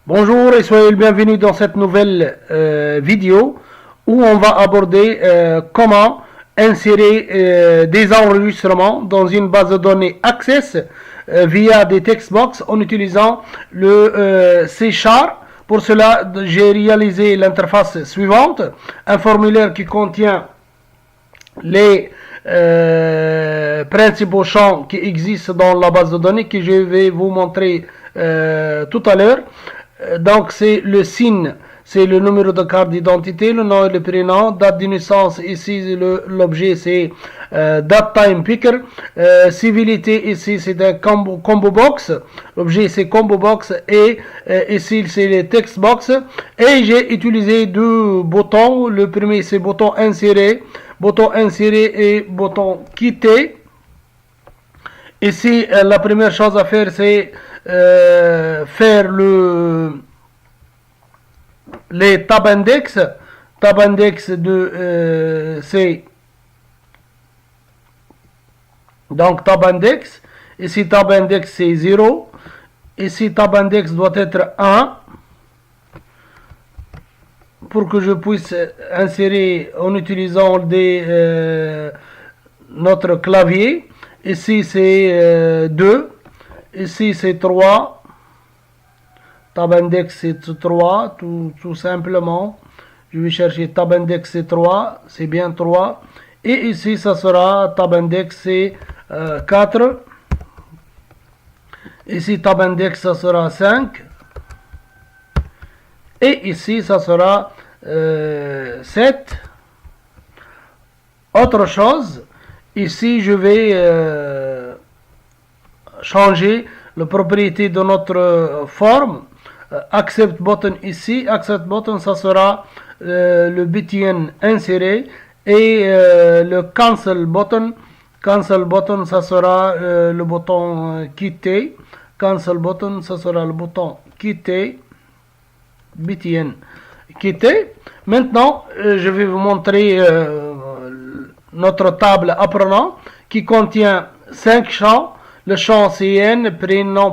Bonjour et soyez le bienvenu dans cette nouvelle vidéo où on va aborder comment insérer des enregistrements dans une base de données Access via des textbox en utilisant le C#. Pour cela, j'ai réalisé l'interface suivante, un formulaire qui contient les principaux champs qui existent dans la base de données que je vais vous montrer tout à l'heure. Donc c'est le SIN, c'est le numéro de carte d'identité, le nom et le prénom, date de naissance, ici l'objet c'est date time picker, civilité ici c'est un combo box, l'objet c'est combo box et ici c'est les text box et j'ai utilisé deux boutons, le premier c'est bouton insérer et bouton quitter. Ici la première chose à faire c'est faire les tab index de c'est donc tab index, ici tab index c'est 0, ici tab index doit être 1 pour que je puisse insérer en utilisant notre clavier. Ici c'est 2, ici c'est 3, tab index c'est 3, tout simplement. Je vais chercher tab index c'est 3, c'est bien 3. Et ici ça sera tab index c'est 4. Ici tab index ça sera 5. Et ici ça sera 7. Autre chose, ici je vais changer la propriété de notre forme. Accept button ici, accept button ça sera le btn inséré et le cancel button ça sera le bouton quitter, cancel button ça sera le bouton quitter, btn quitter. Maintenant je vais vous montrer notre table apprenant qui contient 5 champs. Le champ CN, prénom,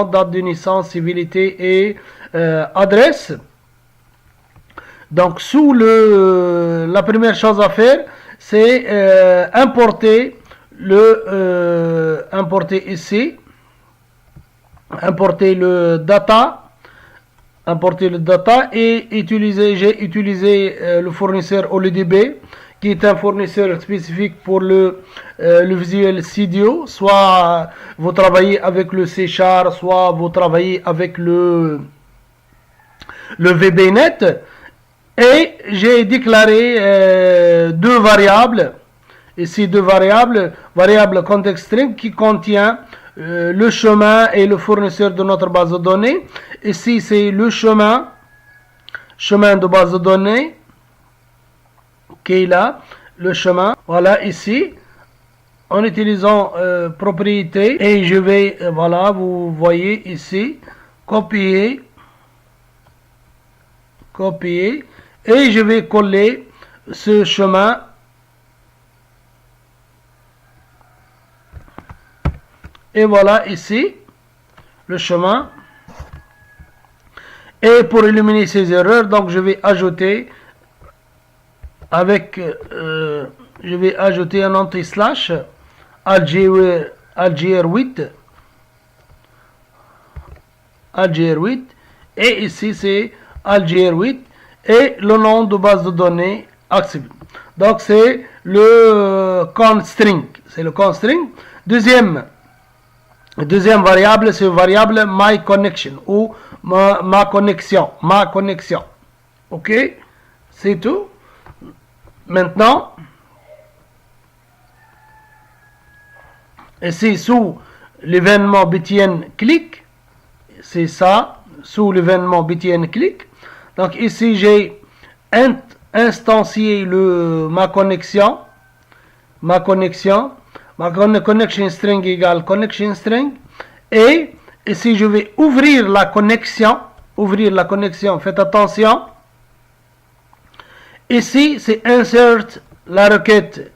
date de naissance, civilité et adresse. Donc sous la première chose à faire, c'est importer ici, importer le data et j'ai utilisé le fournisseur OLEDB qui est un fournisseur spécifique pour le Visual Studio. Soit vous travaillez avec le C#, soit vous travaillez avec le VBNet. Et j'ai déclaré deux variables. Ici deux variable context string qui contient le chemin et le fournisseur de notre base de données. Ici c'est le chemin de base de données qui est là, le chemin. Voilà ici, en utilisant propriété, et je vais, voilà, vous voyez ici, copier, et je vais coller ce chemin. Et voilà ici, le chemin. Et pour éliminer ces erreurs, donc je vais ajouter je vais ajouter un anti-slash Algier8 et ici c'est Algier8 et le nom de base de données accepté. Donc c'est le constring, deuxième variable, c'est variable my connection ou ma connexion. Ok, c'est tout. Maintenant, ici sous l'événement btn click, c'est ça, sous l'événement btn click. Donc ici j'ai instancié ma connexion string égale connection string, et ici je vais ouvrir la connexion, faites attention. Ici, c'est insert la requête.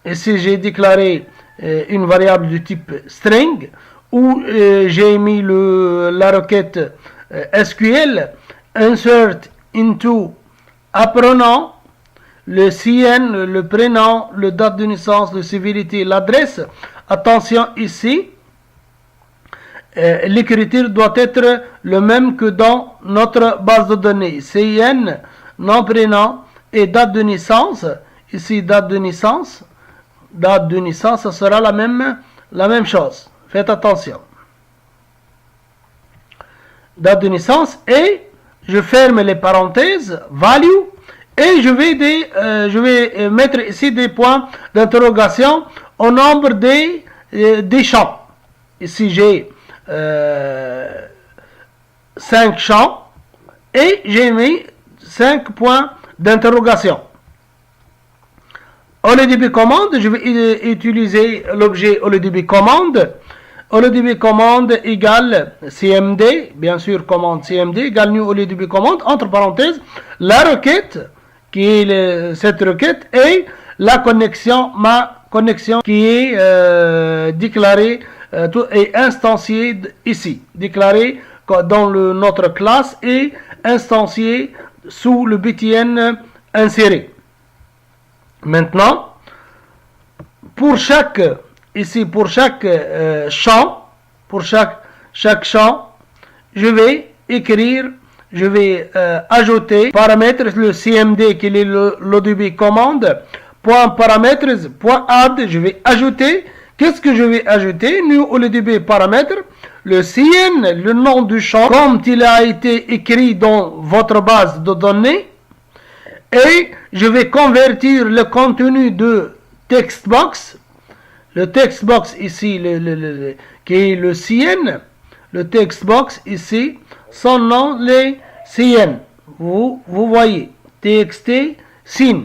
Ici, j'ai déclaré une variable du type string où j'ai mis la requête SQL, insert into apprenant, le CN, le prénom, le date de naissance, le civilité, l'adresse. Attention ici, l'écriture doit être le même que dans notre base de données. CN, nom, prénom et date de naissance. Ici, date de naissance. Date de naissance, ça sera la même chose. Faites attention. Date de naissance et je ferme les parenthèses, value, et je vais mettre ici des points d'interrogation au nombre des champs. Ici j'ai 5 champs et j'ai mis 5 points d'interrogation. OLEDB commande, je vais utiliser l'objet OLEDB commande. OLEDB commande égale CMD, bien sûr commande CMD égale new OLEDB commande, entre parenthèses, la requête, qui est cette requête, et la connexion, ma connexion qui est déclarée et instanciée ici, déclarée dans notre classe et instanciée sous le btn inséré. Maintenant, pour chaque champ, pour chaque champ, je vais écrire, je vais ajouter paramètres, le CMD qui est l'ODB commande, point paramètres, point add, je vais ajouter. Qu'est-ce que je vais ajouter? New OLEDB paramètre, le CN, le nom du champ, comme il a été écrit dans votre base de données, et je vais convertir le contenu de textbox. Le textbox ici, qui est le CN, le textbox ici, son nom, les CN. Vous voyez, TXT, SIN.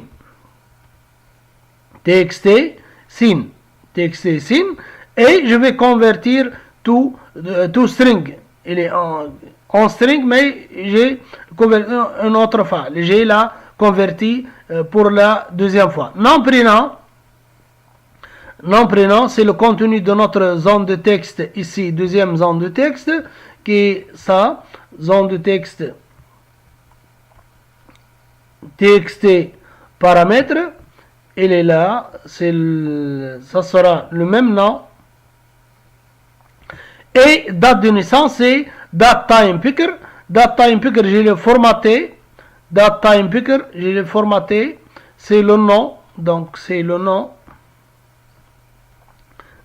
TXT, SIN. TXT, SIN. Et je vais convertir tout string. Il est en string, mais j'ai converti une autre fois. J'ai là converti pour la deuxième fois. Nom prénom, c'est le contenu de notre zone de texte ici, deuxième zone de texte, qui est ça, zone de texte TXT paramètre, il est là, ça sera le même nom. Et date de naissance, c'est date time picker. Date time picker, je l'ai formaté. Date time picker, je l'ai formaté. C'est le nom, donc c'est le nom.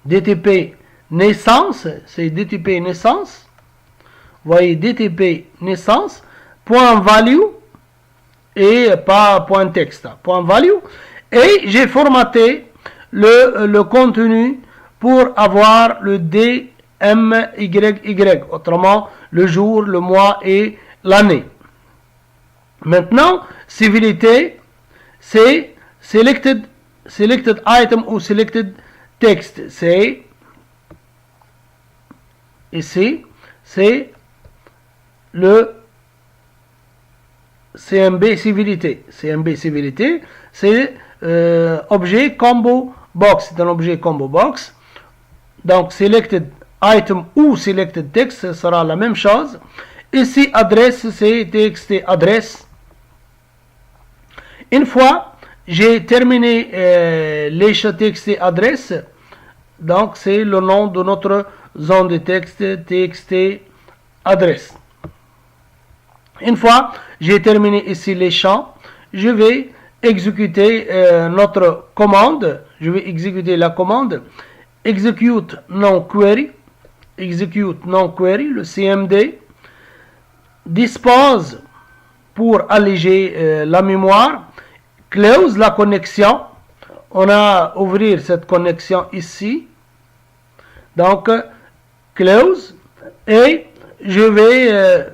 DTP naissance, c'est DTP naissance. Vous voyez, DTP naissance, point value, et pas point texte, point value. Et j'ai formaté le contenu pour avoir le DMYY, autrement le jour, le mois et l'année. Maintenant, civilité, c'est selected item ou selected text. C'est ici, c'est le CMB civilité. CMB civilité, c'est objet combo box. C'est un objet combo box. Donc, selected item ou selected text, ce sera la même chose. Ici, adresse, c'est TXT adresse. Une fois, j'ai terminé les TXT adresse. Donc, c'est le nom de notre zone de texte TXT adresse. Une fois, j'ai terminé ici les champs. Je vais exécuter notre commande. Je vais exécuter la commande. Execute non query. Execute non query, le CMD. Dispose pour alléger la mémoire. Close la connexion. On a ouvrir cette connexion ici. Donc, close. Et je vais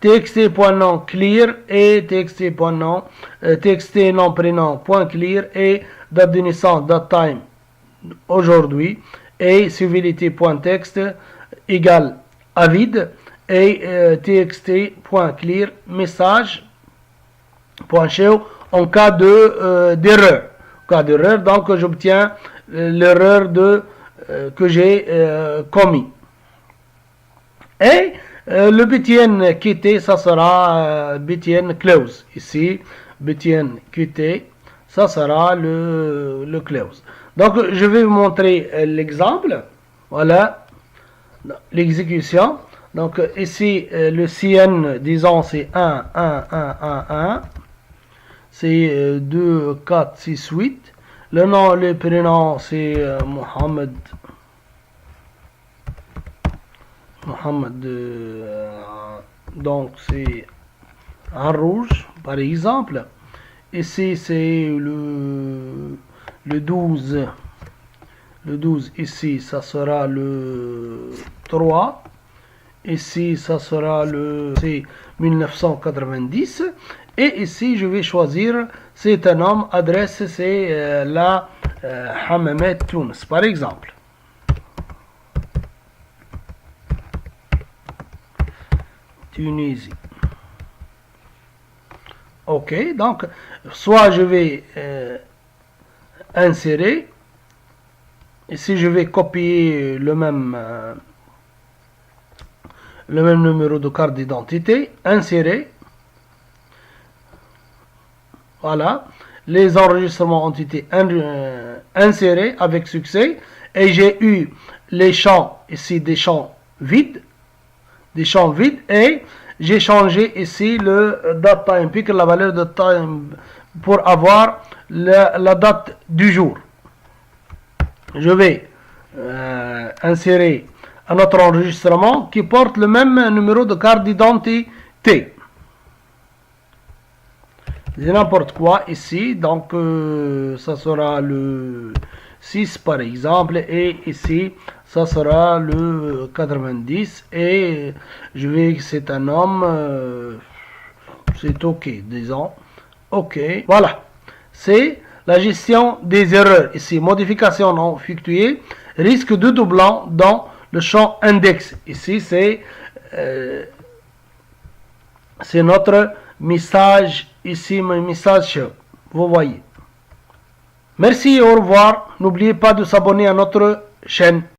txt.nom clear et txt.nom txt nom prénom point clear et date de naissance, date time aujourd'hui et civilité.text égale à vide et txt.clear message.show en cas d'erreur. En cas d'erreur, donc j'obtiens l'erreur que j'ai commis. Et Le btn quitté, ça sera btn close. Ici, btn quitté, ça sera le close. Donc, je vais vous montrer l'exemple. Voilà l'exécution. Donc, ici, le CN, disons, c'est 1, 1, 1, 1, 1. C'est 2, 4, 6, 8. Le nom, le prénom, c'est Mohamed. Donc, c'est en rouge, par exemple. Ici, c'est le 12. Le 12, ici, ça sera le 3. Ici, ça sera c'est 1990. Et ici, je vais choisir, c'est un homme, adresse, c'est la Hammamet Tunis, par exemple. Tunisie. Ok, donc, soit je vais insérer, ici je vais copier le même numéro de carte d'identité, insérer. Voilà, les enregistrements ont été insérés avec succès et j'ai eu les champs, ici des champs vides, et j'ai changé ici le date time picker, la valeur de time pour avoir la date du jour. Je vais insérer un autre enregistrement qui porte le même numéro de carte d'identité. C'est n'importe quoi ici, donc ça sera le 6 par exemple, et ici ça sera le 90, et je vais, c'est un homme, c'est ok, disons, ok, voilà, c'est la gestion des erreurs, ici, modification non effectuée, risque de doublant dans le champ index, ici c'est notre message, ici mon message, vous voyez. Merci et au revoir. N'oubliez pas de s'abonner à notre chaîne.